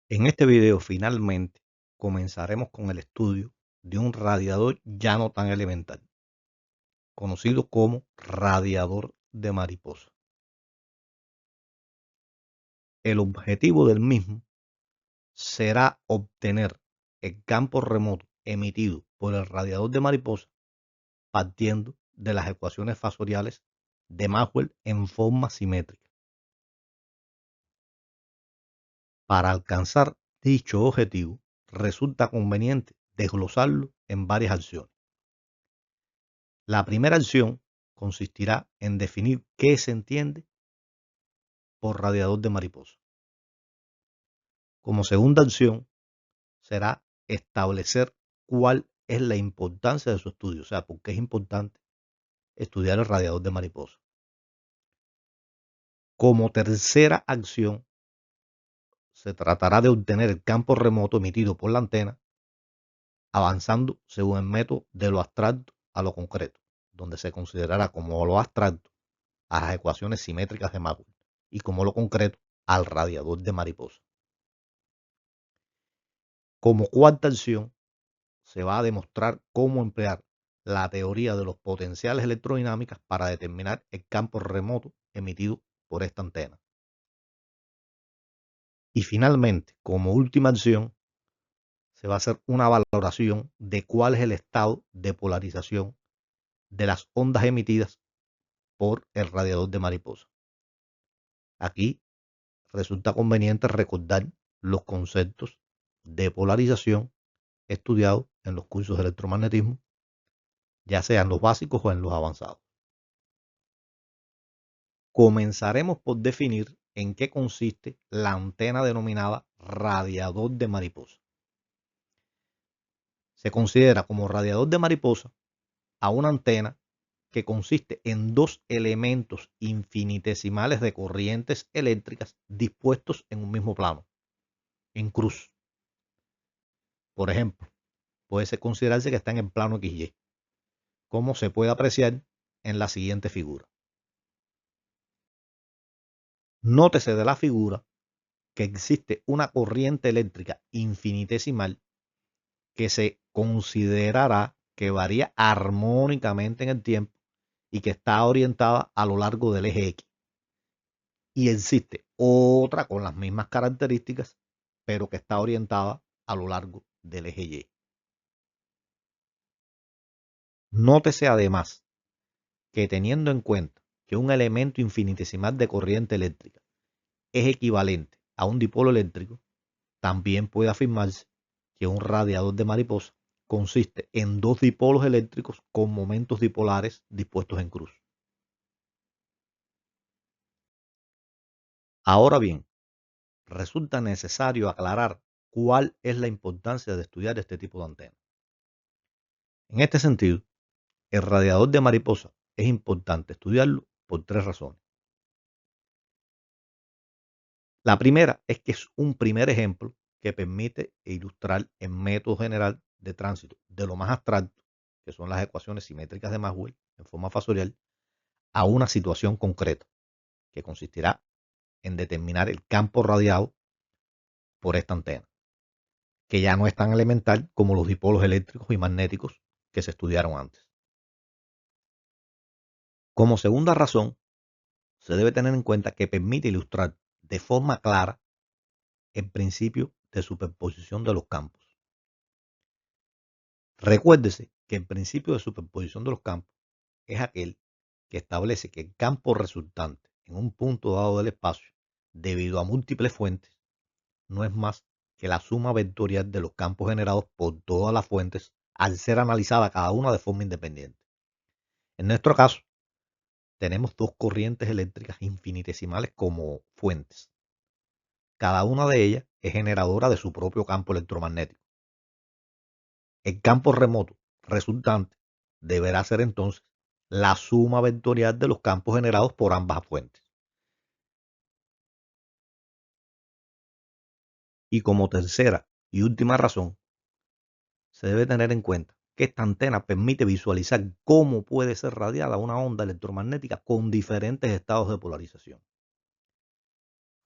En este video finalmente comenzaremos con el estudio de un radiador ya no tan elemental, conocido como radiador de mariposa. El objetivo del mismo será obtener el campo remoto emitido por el radiador de mariposa partiendo de las ecuaciones fasoriales de Maxwell en forma simétrica. Para alcanzar dicho objetivo, resulta conveniente desglosarlo en varias acciones. La primera acción consistirá en definir qué se entiende por radiador de mariposa. Como segunda acción será establecer cuál es la importancia de su estudio, o sea, por qué es importante estudiar el radiador de mariposa. Como tercera acción se tratará de obtener el campo remoto emitido por la antena avanzando según el método de lo abstracto a lo concreto, donde se considerará como lo abstracto a las ecuaciones simétricas de Maxwell y como lo concreto al radiador de mariposa. Como cuarta acción, se va a demostrar cómo emplear la teoría de los potenciales electrodinámicas para determinar el campo remoto emitido por esta antena. Y finalmente, como última acción, se va a hacer una valoración de cuál es el estado de polarización de las ondas emitidas por el radiador de mariposa. Aquí resulta conveniente recordar los conceptos de polarización estudiados en los cursos de electromagnetismo, ya sean los básicos o en los avanzados. Comenzaremos por definir en qué consiste la antena denominada radiador de mariposa. Se considera como radiador de mariposa a una antena que consiste en dos elementos infinitesimales de corrientes eléctricas dispuestos en un mismo plano, en cruz. Por ejemplo, puede considerarse que está en el plano XY, como se puede apreciar en la siguiente figura. Nótese de la figura que existe una corriente eléctrica infinitesimal que se considerará que varía armónicamente en el tiempo y que está orientada a lo largo del eje X. Y existe otra con las mismas características, pero que está orientada a lo largo del eje Y. Nótese además que teniendo en cuenta que un elemento infinitesimal de corriente eléctrica es equivalente a un dipolo eléctrico, también puede afirmarse que un radiador de mariposa consiste en dos dipolos eléctricos con momentos dipolares dispuestos en cruz. Ahora bien, resulta necesario aclarar cuál es la importancia de estudiar este tipo de antena. En este sentido, el radiador de mariposa es importante estudiarlo por tres razones. La primera es que es un primer ejemplo que permite ilustrar el método general de tránsito de lo más abstracto, que son las ecuaciones simétricas de Maxwell en forma fasorial, a una situación concreta, que consistirá en determinar el campo radiado por esta antena, que ya no es tan elemental como los dipolos eléctricos y magnéticos que se estudiaron antes. Como segunda razón, se debe tener en cuenta que permite ilustrar de forma clara el principio de superposición de los campos. Recuérdese que el principio de superposición de los campos es aquel que establece que el campo resultante en un punto dado del espacio, debido a múltiples fuentes, no es más que la suma vectorial de los campos generados por todas las fuentes al ser analizada cada una de forma independiente. En nuestro caso, tenemos dos corrientes eléctricas infinitesimales como fuentes. Cada una de ellas es generadora de su propio campo electromagnético. El campo remoto resultante deberá ser entonces la suma vectorial de los campos generados por ambas fuentes. Y como tercera y última razón, se debe tener en cuenta que esta antena permite visualizar cómo puede ser radiada una onda electromagnética con diferentes estados de polarización.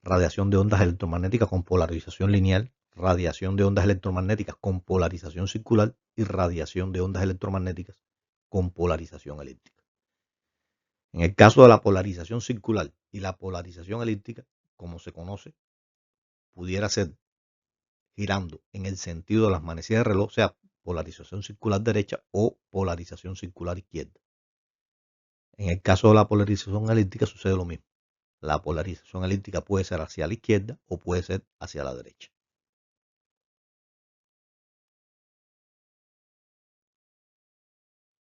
radiación de ondas electromagnéticas con polarización lineal, radiación de ondas electromagnéticas con polarización circular y radiación de ondas electromagnéticas con polarización elíptica. En el caso de la polarización circular y la polarización elíptica, como se conoce, pudiera ser girando en el sentido de las manecillas de reloj, o sea, polarización circular derecha o polarización circular izquierda. En el caso de la polarización elíptica sucede lo mismo. La polarización elíptica puede ser hacia la izquierda o puede ser hacia la derecha.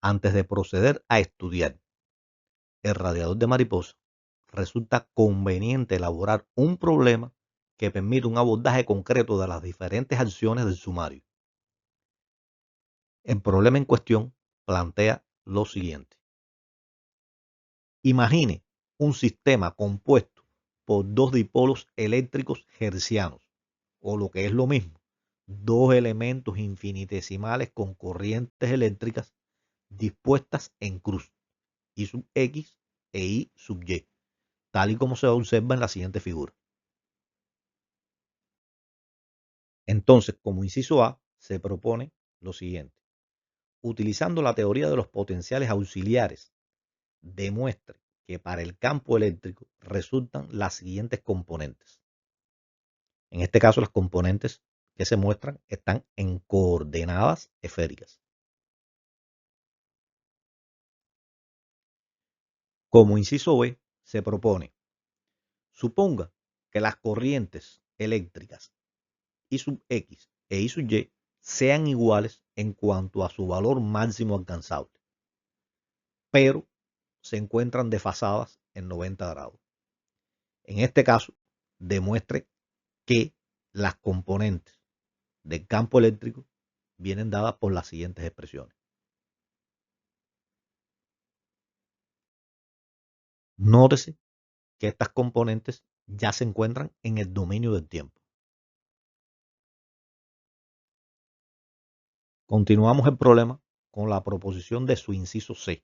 Antes de proceder a estudiar el radiador de mariposa, resulta conveniente elaborar un problema que permita un abordaje concreto de las diferentes acciones del sumario. El problema en cuestión plantea lo siguiente. Imagine un sistema compuesto por dos dipolos eléctricos hertzianos, o lo que es lo mismo, dos elementos infinitesimales con corrientes eléctricas dispuestas en cruz, I sub X e I sub Y, tal y como se observa en la siguiente figura. Entonces, como inciso A, se propone lo siguiente. Utilizando la teoría de los potenciales auxiliares, demuestre que para el campo eléctrico resultan las siguientes componentes. En este caso, las componentes que se muestran están en coordenadas esféricas. Como inciso B, se propone, suponga que las corrientes eléctricas I sub X e I sub Y sean iguales en cuanto a su valor máximo alcanzable, pero se encuentran desfasadas en 90 grados. En este caso, demuestre que las componentes del campo eléctrico vienen dadas por las siguientes expresiones. Nótese que estas componentes ya se encuentran en el dominio del tiempo. Continuamos el problema con la proposición de su inciso C,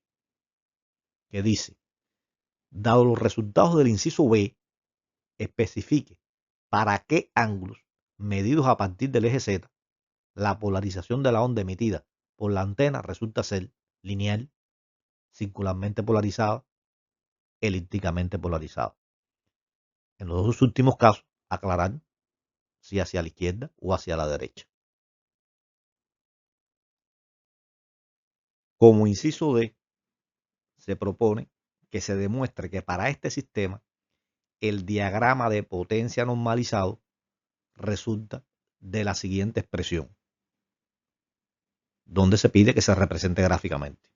que dice, dado los resultados del inciso B, especifique para qué ángulos medidos a partir del eje Z, la polarización de la onda emitida por la antena resulta ser lineal, circularmente polarizada, elípticamente polarizada. En los dos últimos casos, aclarar si hacia la izquierda o hacia la derecha. Como inciso D, se propone que se demuestre que para este sistema el diagrama de potencia normalizado resulta de la siguiente expresión, donde se pide que se represente gráficamente.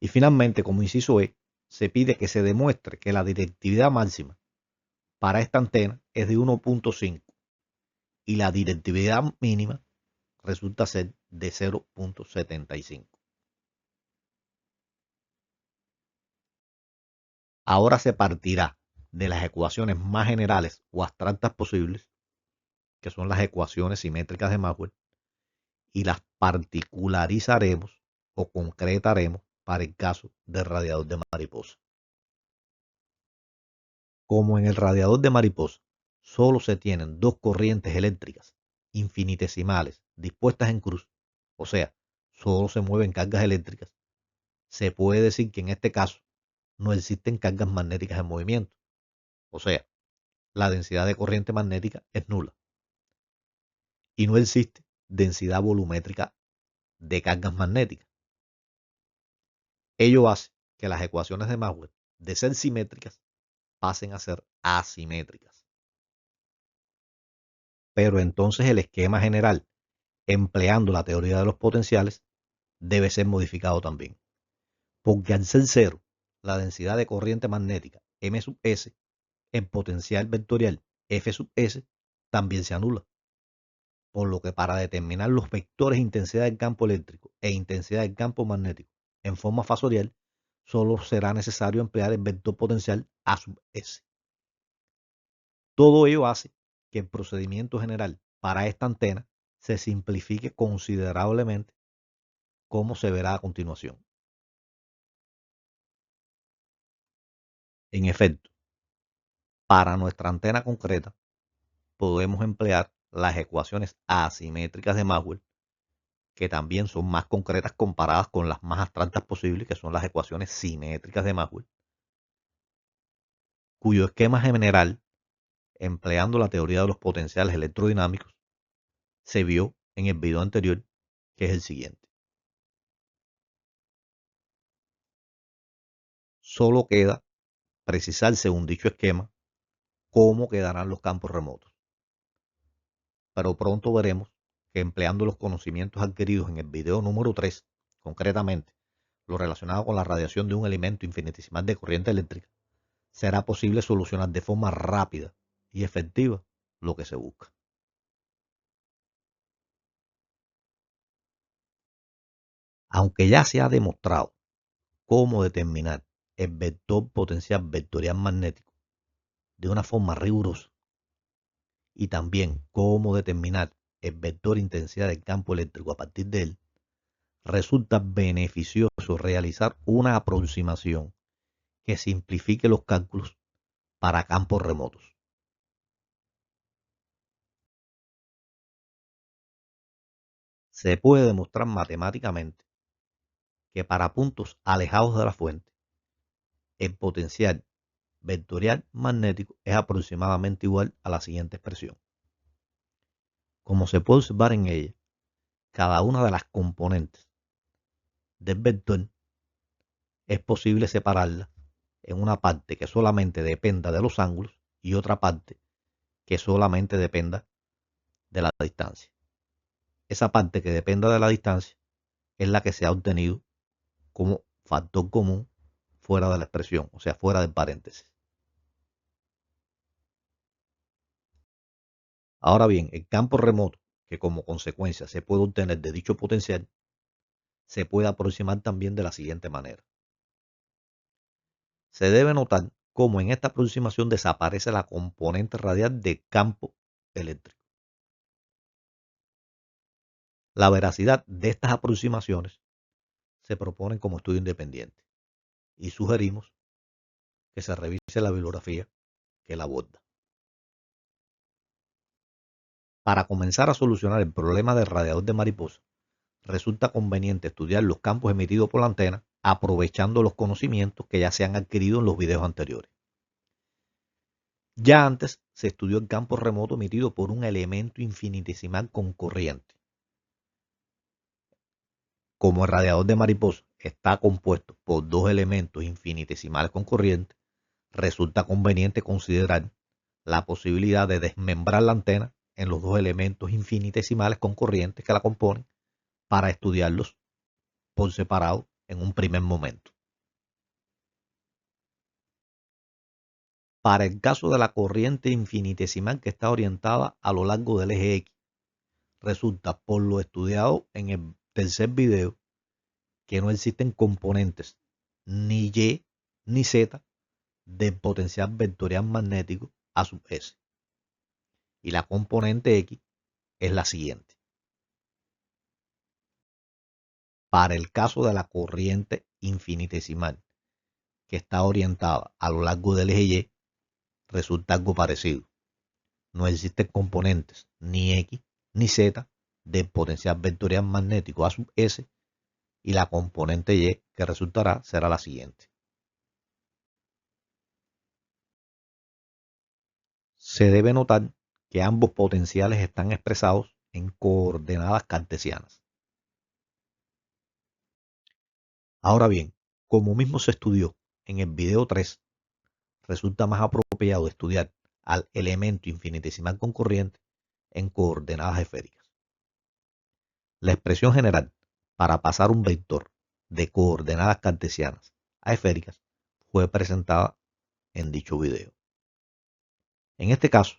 Y finalmente, como inciso E, se pide que se demuestre que la directividad máxima para esta antena es de 1.5 y la directividad mínima resulta ser de 0.75. Ahora se partirá de las ecuaciones más generales o abstractas posibles, que son las ecuaciones simétricas de Maxwell, y las particularizaremos o concretaremos para el caso del radiador de mariposa. Como en el radiador de mariposa solo se tienen dos corrientes eléctricas infinitesimales dispuestas en cruz, o sea, solo se mueven cargas eléctricas, se puede decir que en este caso no existen cargas magnéticas en movimiento, o sea, la densidad de corriente magnética es nula y no existe densidad volumétrica de cargas magnéticas. Ello hace que las ecuaciones de Maxwell, de ser simétricas, pasen a ser asimétricas. Pero entonces el esquema general, empleando la teoría de los potenciales, debe ser modificado también. Porque al ser cero la densidad de corriente magnética M sub S, el potencial vectorial F sub S también se anula. Por lo que para determinar los vectores de intensidad del campo eléctrico e intensidad del campo magnético en forma fasorial, solo será necesario emplear el vector potencial A sub S. Todo ello hace que el procedimiento general para esta antena se simplifique considerablemente, como se verá a continuación. En efecto, Para nuestra antena concreta, podemos emplear las ecuaciones asimétricas de Maxwell, que también son más concretas comparadas con las más abstractas posibles, que son las ecuaciones simétricas de Maxwell, cuyo esquema general, empleando la teoría de los potenciales electrodinámicos, se vio en el video anterior, que es el siguiente. Solo queda precisar, según dicho esquema, cómo quedarán los campos remotos. Pero pronto veremos que empleando los conocimientos adquiridos en el video número 3, concretamente lo relacionado con la radiación de un elemento infinitesimal de corriente eléctrica, será posible solucionar de forma rápida y efectiva lo que se busca. Aunque ya se ha demostrado cómo determinar el vector potencial vectorial magnético de una forma rigurosa y también cómo determinar el vector intensidad del campo eléctrico a partir de él, resulta beneficioso realizar una aproximación que simplifique los cálculos para campos remotos. Se puede demostrar matemáticamente que para puntos alejados de la fuente, el potencial vectorial magnético es aproximadamente igual a la siguiente expresión. Como se puede observar en ella, cada una de las componentes del vector es posible separarla en una parte que solamente dependa de los ángulos y otra parte que solamente dependa de la distancia. Esa parte que dependa de la distancia es la que se ha obtenido como factor común fuera de la expresión, o sea, fuera del paréntesis. Ahora bien, el campo remoto, que como consecuencia se puede obtener de dicho potencial, se puede aproximar también de la siguiente manera. Se debe notar cómo en esta aproximación desaparece la componente radial del campo eléctrico. La veracidad de estas aproximaciones se proponen como estudio independiente y sugerimos que se revise la bibliografía que la aborda. Para comenzar a solucionar el problema del radiador de mariposa, resulta conveniente estudiar los campos emitidos por la antena aprovechando los conocimientos que ya se han adquirido en los videos anteriores. Ya antes se estudió el campo remoto emitido por un elemento infinitesimal con corriente. Como el radiador de mariposa está compuesto por dos elementos infinitesimales con corriente, resulta conveniente considerar la posibilidad de desmembrar la antena en los dos elementos infinitesimales con corriente que la componen para estudiarlos por separado en un primer momento. Para el caso de la corriente infinitesimal que está orientada a lo largo del eje X, resulta por lo estudiado en el tercer video que no existen componentes ni Y ni Z del potencial vectorial magnético a sub S. Y la componente X es la siguiente. Para el caso de la corriente infinitesimal que está orientada a lo largo del eje Y, resulta algo parecido. No existen componentes ni X ni Z del potencial vectorial magnético a sub S y la componente Y que resultará será la siguiente. Se debe notar que ambos potenciales están expresados en coordenadas cartesianas. Ahora bien, como mismo se estudió en el video 3, resulta más apropiado estudiar al elemento infinitesimal con corriente en coordenadas esféricas. La expresión general para pasar un vector de coordenadas cartesianas a esféricas fue presentada en dicho video. En este caso,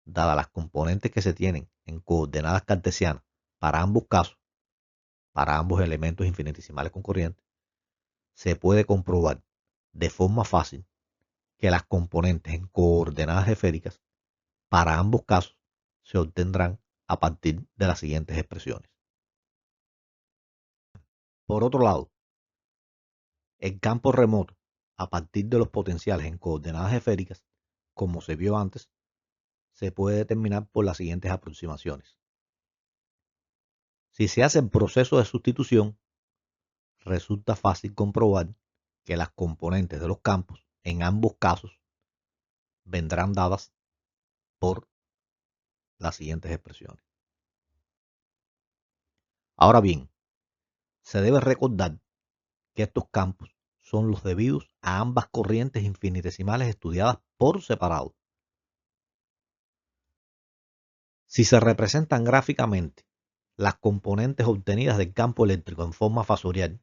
dadas las componentes que se tienen en coordenadas cartesianas para ambos casos, para ambos elementos infinitesimales con corriente, se puede comprobar de forma fácil que las componentes en coordenadas esféricas para ambos casos se obtendrán a partir de las siguientes expresiones. Por otro lado, el campo remoto a partir de los potenciales en coordenadas esféricas como se vio antes, se puede determinar por las siguientes aproximaciones. Si se hace el proceso de sustitución, resulta fácil comprobar que las componentes de los campos en ambos casos vendrán dadas por las siguientes expresiones. Ahora bien, se debe recordar que estos campos son los debidos a ambas corrientes infinitesimales estudiadas por separado. Si se representan gráficamente las componentes obtenidas del campo eléctrico en forma fasorial,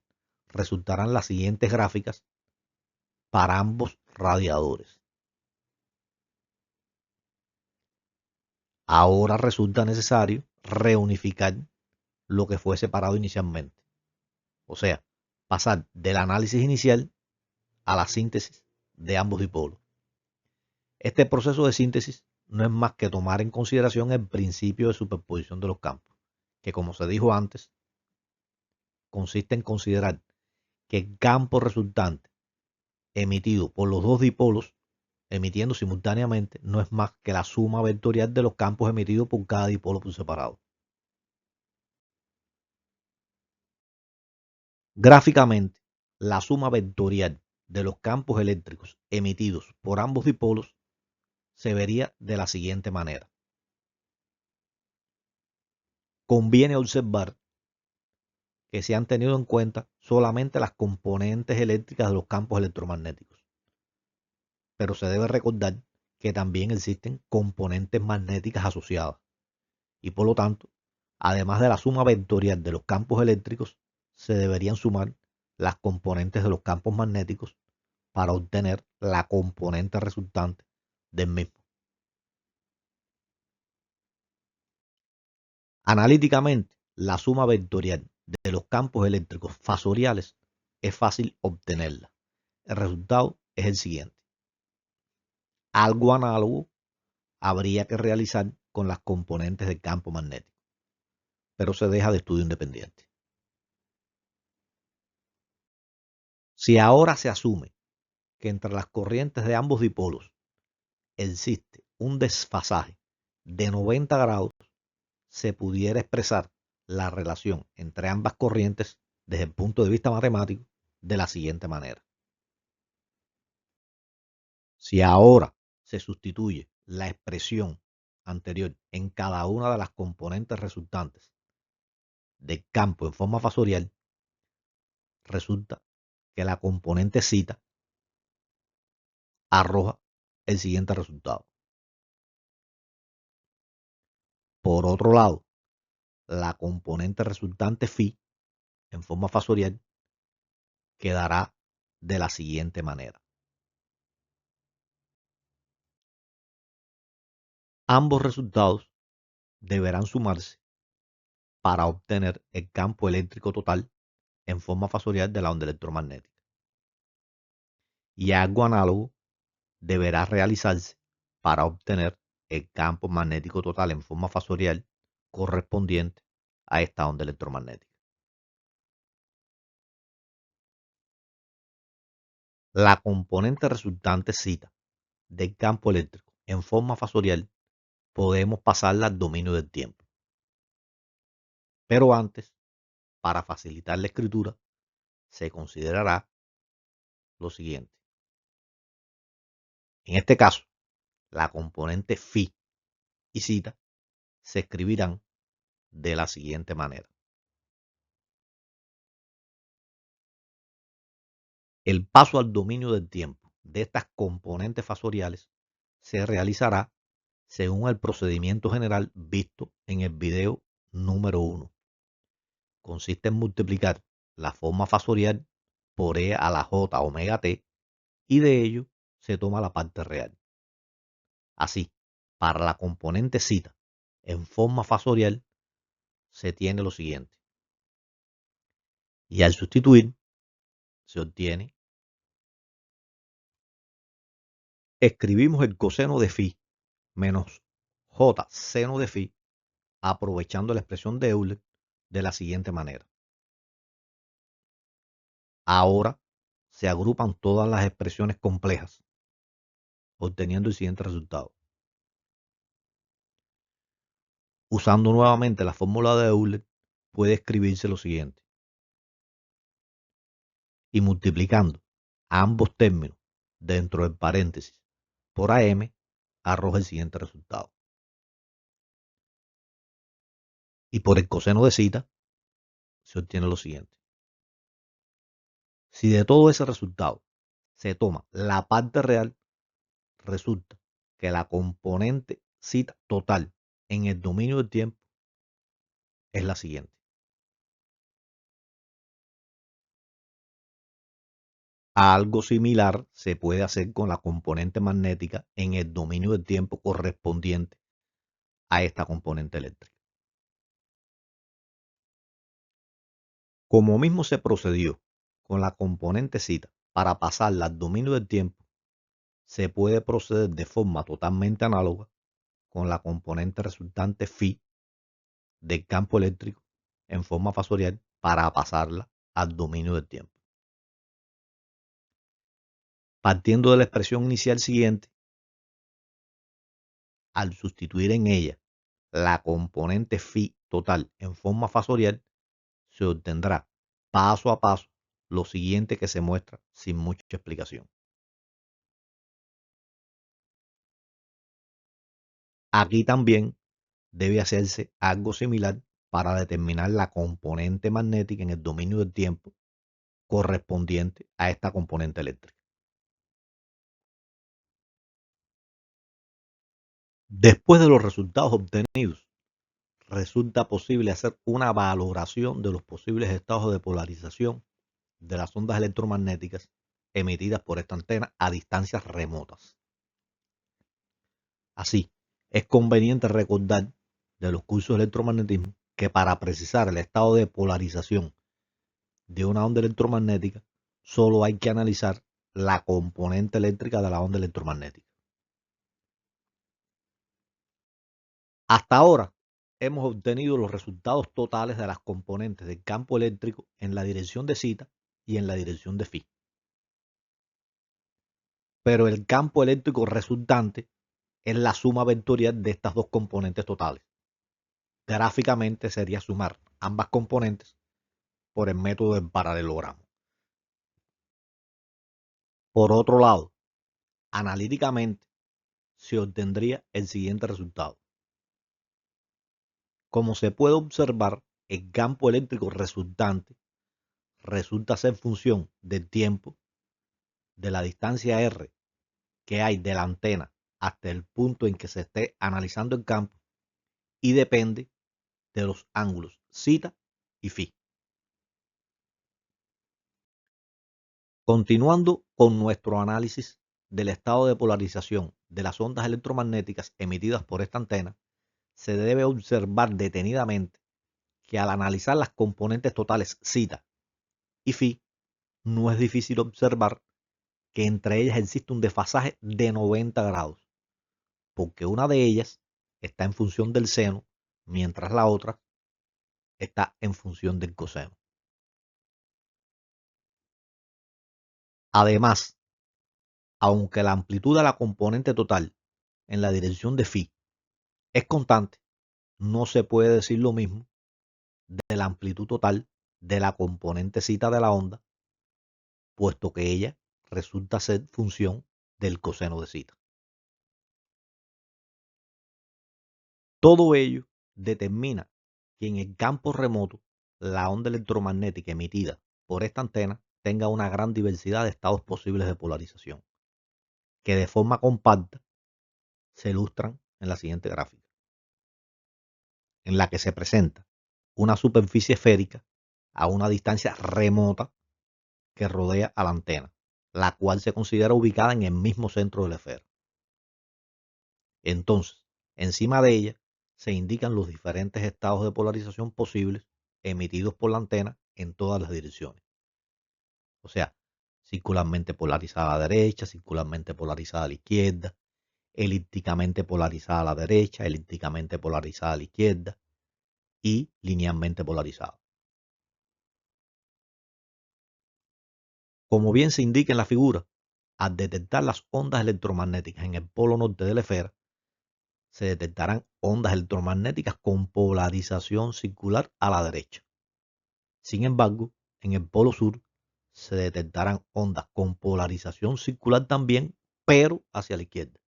resultarán las siguientes gráficas para ambos radiadores. Ahora resulta necesario reunificar lo que fue separado inicialmente. O sea, pasar del análisis inicial a la síntesis de ambos dipolos. Este proceso de síntesis no es más que tomar en consideración el principio de superposición de los campos, que como se dijo antes, consiste en considerar que el campo resultante emitido por los dos dipolos emitiendo simultáneamente no es más que la suma vectorial de los campos emitidos por cada dipolo por separado. Gráficamente, la suma vectorial de los campos eléctricos emitidos por ambos dipolos se vería de la siguiente manera. Conviene observar que se han tenido en cuenta solamente las componentes eléctricas de los campos electromagnéticos, pero se debe recordar que también existen componentes magnéticas asociadas y por lo tanto, además de la suma vectorial de los campos eléctricos, se deberían sumar las componentes de los campos magnéticos para obtener la componente resultante del mismo. Analíticamente, la suma vectorial de los campos eléctricos fasoriales es fácil obtenerla. El resultado es el siguiente. Algo análogo habría que realizar con las componentes del campo magnético, pero se deja de estudio independiente. Si ahora se asume que entre las corrientes de ambos dipolos existe un desfasaje de 90 grados, se pudiera expresar la relación entre ambas corrientes desde el punto de vista matemático de la siguiente manera. Si ahora se sustituye la expresión anterior en cada una de las componentes resultantes del campo en forma fasorial, resulta que la componente zeta arroja el siguiente resultado. Por otro lado, la componente resultante phi en forma fasorial quedará de la siguiente manera. Ambos resultados deberán sumarse para obtener el campo eléctrico total en forma fasorial de la onda electromagnética. Y algo análogo deberá realizarse para obtener el campo magnético total en forma fasorial correspondiente a esta onda electromagnética. La componente resultante zeta del campo eléctrico en forma fasorial podemos pasarla al dominio del tiempo. Pero antes, para facilitar la escritura, se considerará lo siguiente. En este caso, la componente phi y zeta se escribirán de la siguiente manera. El paso al dominio del tiempo de estas componentes fasoriales se realizará según el procedimiento general visto en el video número 1. Consiste en multiplicar la forma fasorial por e a la j omega t y de ello se toma la parte real. Así, para la componente zeta en forma fasorial se tiene lo siguiente. Y al sustituir se obtiene. Escribimos el coseno de phi menos j seno de phi aprovechando la expresión de Euler de la siguiente manera. Ahora se agrupan todas las expresiones complejas, obteniendo el siguiente resultado. Usando nuevamente la fórmula de Euler, puede escribirse lo siguiente. Y multiplicando ambos términos dentro del paréntesis por AM, arroja el siguiente resultado. Y por el coseno de zeta se obtiene lo siguiente. Si de todo ese resultado se toma la parte real, resulta que la componente zeta total en el dominio del tiempo es la siguiente. Algo similar se puede hacer con la componente magnética en el dominio del tiempo correspondiente a esta componente eléctrica. Como mismo se procedió con la componente zeta para pasarla al dominio del tiempo, se puede proceder de forma totalmente análoga con la componente resultante phi del campo eléctrico en forma fasorial para pasarla al dominio del tiempo. Partiendo de la expresión inicial siguiente, al sustituir en ella la componente phi total en forma fasorial, se obtendrá paso a paso lo siguiente que se muestra sin mucha explicación. Aquí también debe hacerse algo similar para determinar la componente magnética en el dominio del tiempo correspondiente a esta componente eléctrica. Después de los resultados obtenidos, resulta posible hacer una valoración de los posibles estados de polarización de las ondas electromagnéticas emitidas por esta antena a distancias remotas. Así, es conveniente recordar de los cursos de electromagnetismo que para precisar el estado de polarización de una onda electromagnética, solo hay que analizar la componente eléctrica de la onda electromagnética. Hasta ahora, hemos obtenido los resultados totales de las componentes del campo eléctrico en la dirección de zeta y en la dirección de phi. Pero el campo eléctrico resultante es la suma vectorial de estas dos componentes totales. Gráficamente sería sumar ambas componentes por el método del paralelogramo. Por otro lado, analíticamente se obtendría el siguiente resultado. Como se puede observar, el campo eléctrico resultante resulta ser función del tiempo, de la distancia r que hay de la antena hasta el punto en que se esté analizando el campo y depende de los ángulos zeta y phi. Continuando con nuestro análisis del estado de polarización de las ondas electromagnéticas emitidas por esta antena, se debe observar detenidamente que al analizar las componentes totales zeta y phi, no es difícil observar que entre ellas existe un desfasaje de 90 grados, porque una de ellas está en función del seno, mientras la otra está en función del coseno. Además, aunque la amplitud de la componente total en la dirección de phi es constante, no se puede decir lo mismo de la amplitud total de la componente zeta de la onda, puesto que ella resulta ser función del coseno de zeta. Todo ello determina que en el campo remoto la onda electromagnética emitida por esta antena tenga una gran diversidad de estados posibles de polarización, que de forma compacta se ilustran en la siguiente gráfica, en la que se presenta una superficie esférica a una distancia remota que rodea a la antena, la cual se considera ubicada en el mismo centro de la esfera. Entonces, encima de ella se indican los diferentes estados de polarización posibles emitidos por la antena en todas las direcciones. O sea, circularmente polarizada a la derecha, circularmente polarizada a la izquierda, elípticamente polarizada a la derecha, elípticamente polarizada a la izquierda y linealmente polarizada. Como bien se indica en la figura, Al detectar las ondas electromagnéticas en el polo norte de la esfera, se detectarán ondas electromagnéticas con polarización circular a la derecha. Sin embargo, en el polo sur se detectarán ondas con polarización circular también, pero hacia la izquierda.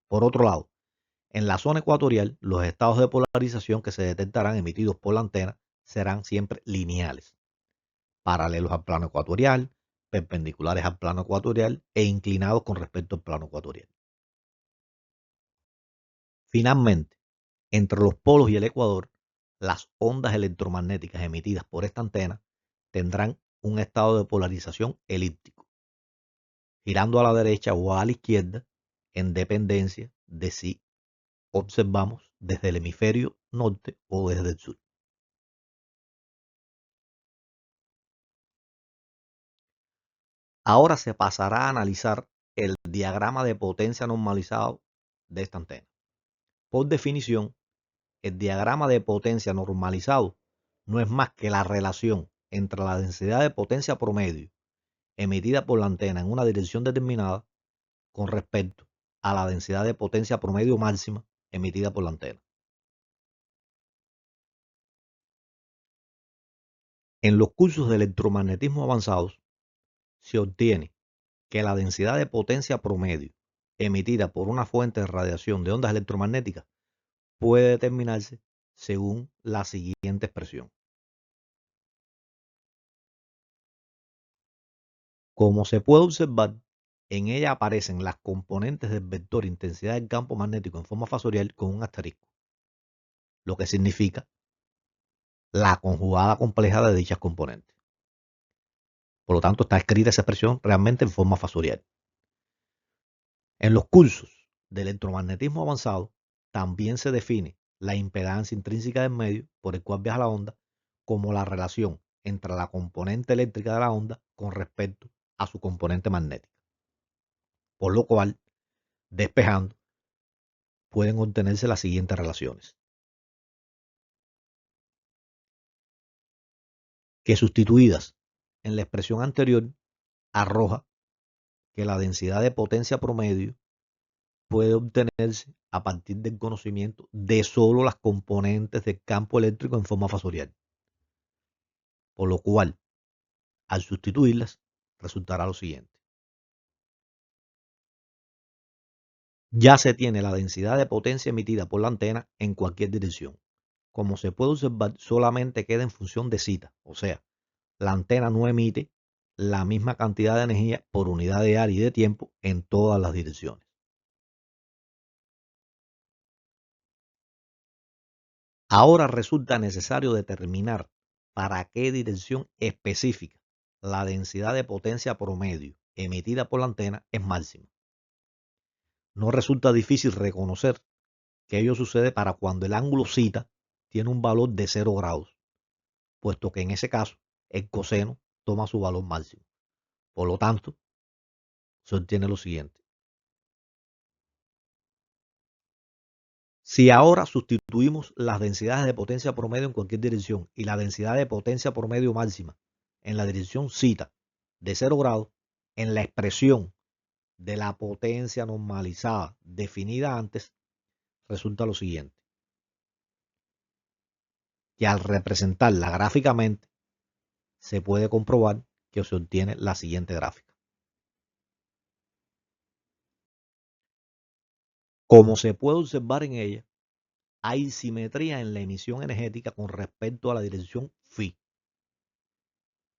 Por otro lado, en la zona ecuatorial, los estados de polarización que se detectarán emitidos por la antena serán siempre lineales, paralelos al plano ecuatorial, perpendiculares al plano ecuatorial e inclinados con respecto al plano ecuatorial. Finalmente, entre los polos y el ecuador, las ondas electromagnéticas emitidas por esta antena tendrán un estado de polarización elíptico, girando a la derecha o a la izquierda en dependencia de si observamos desde el hemisferio norte o desde el sur. Ahora se pasará a analizar el diagrama de potencia normalizado de esta antena. Por definición, el diagrama de potencia normalizado no es más que la relación entre la densidad de potencia promedio emitida por la antena en una dirección determinada con respecto a la densidad de potencia promedio máxima emitida por la antena. En los cursos de electromagnetismo avanzados se obtiene que la densidad de potencia promedio emitida por una fuente de radiación de ondas electromagnéticas puede determinarse según la siguiente expresión. Como se puede observar, en ella aparecen las componentes del vector intensidad del campo magnético en forma fasorial con un asterisco, lo que significa la conjugada compleja de dichas componentes. Por lo tanto, está escrita esa expresión realmente en forma fasorial. En los cursos de electromagnetismo avanzado también se define la impedancia intrínseca del medio por el cual viaja la onda como la relación entre la componente eléctrica de la onda con respecto a su componente magnética. Por lo cual, despejando, pueden obtenerse las siguientes relaciones. Que sustituidas en la expresión anterior, arroja que la densidad de potencia promedio puede obtenerse a partir del conocimiento de solo las componentes del campo eléctrico en forma fasorial. Por lo cual, al sustituirlas, resultará lo siguiente. Ya se tiene la densidad de potencia emitida por la antena en cualquier dirección. Como se puede observar, solamente queda en función de zeta, o sea, la antena no emite la misma cantidad de energía por unidad de área y de tiempo en todas las direcciones. Ahora resulta necesario determinar para qué dirección específica la densidad de potencia promedio emitida por la antena es máxima. No resulta difícil reconocer que ello sucede para cuando el ángulo θ tiene un valor de 0 grados, puesto que en ese caso el coseno toma su valor máximo. Por lo tanto, se obtiene lo siguiente. Si ahora sustituimos las densidades de potencia promedio en cualquier dirección y la densidad de potencia promedio máxima en la dirección θ de 0 grados, en la expresión de la potencia normalizada definida antes, resulta lo siguiente. Que al representarla gráficamente, se puede comprobar que se obtiene la siguiente gráfica. Como se puede observar en ella, hay simetría en la emisión energética con respecto a la dirección phi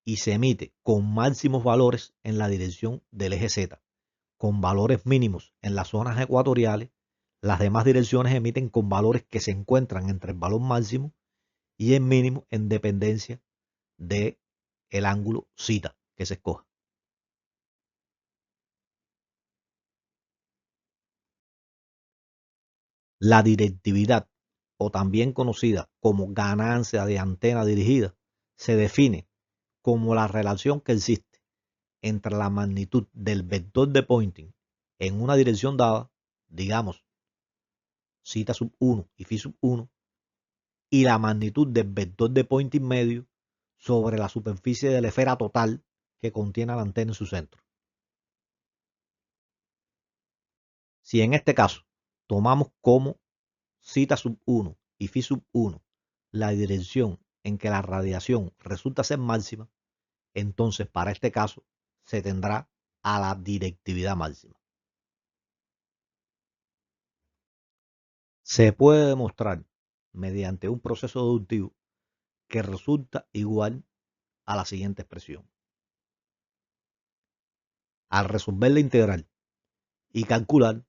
y se emite con máximos valores en la dirección del eje Z, con valores mínimos en las zonas ecuatoriales. Las demás direcciones emiten con valores que se encuentran entre el valor máximo y el mínimo en dependencia del ángulo θ que se escoja. La directividad, o también conocida como ganancia de antena dirigida, se define como la relación que existe entre la magnitud del vector de Poynting en una dirección dada, digamos θ sub 1 y phi sub 1, y la magnitud del vector de Poynting medio sobre la superficie de la esfera total que contiene la antena en su centro. Si en este caso tomamos como cita sub 1 y phi sub 1 la dirección en que la radiación resulta ser máxima, entonces para este caso se tendrá a la directividad máxima. Se puede demostrar mediante un proceso deductivo que resulta igual a la siguiente expresión. Al resolver la integral y calcular,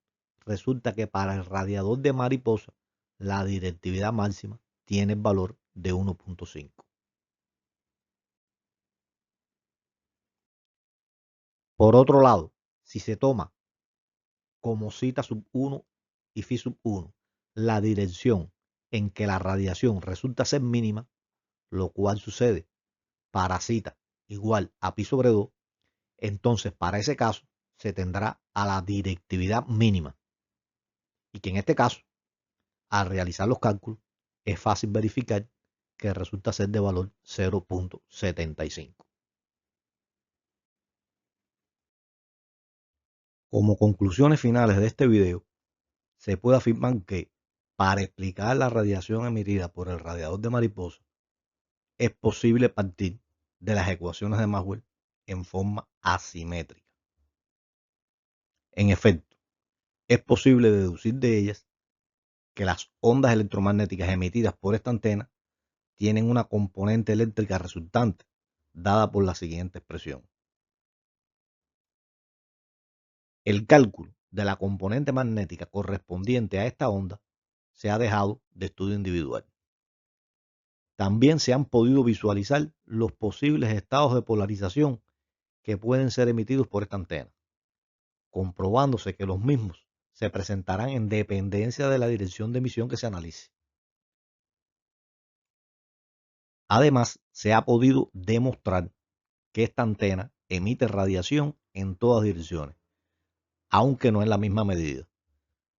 resulta que para el radiador de mariposa la directividad máxima tiene el valor de 1.5. Por otro lado, si se toma como cita sub 1 y phi sub 1 la dirección en que la radiación resulta ser mínima, lo cual sucede para cita igual a pi sobre 2, entonces para ese caso se tendrá a la directividad mínima. Y que en este caso, al realizar los cálculos, es fácil verificar que resulta ser de valor 0.75. Como conclusiones finales de este video, se puede afirmar que para explicar la radiación emitida por el radiador de mariposa, es posible partir de las ecuaciones de Maxwell en forma asimétrica. En efecto, es posible deducir de ellas que las ondas electromagnéticas emitidas por esta antena tienen una componente eléctrica resultante, dada por la siguiente expresión. El cálculo de la componente magnética correspondiente a esta onda se ha dejado de estudio individual. También se han podido visualizar los posibles estados de polarización que pueden ser emitidos por esta antena, comprobándose que los mismos se presentarán en dependencia de la dirección de emisión que se analice. Además, se ha podido demostrar que esta antena emite radiación en todas direcciones, aunque no en la misma medida.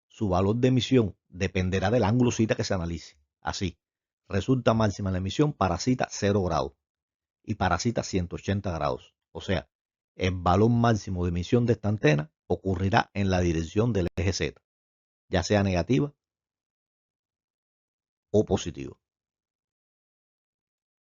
Su valor de emisión dependerá del ángulo cita que se analice. Así, resulta máxima la emisión para cita 0 grados y para cita 180 grados. O sea, el valor máximo de emisión de esta antena ocurrirá en la dirección del eje Z, ya sea negativa o positiva.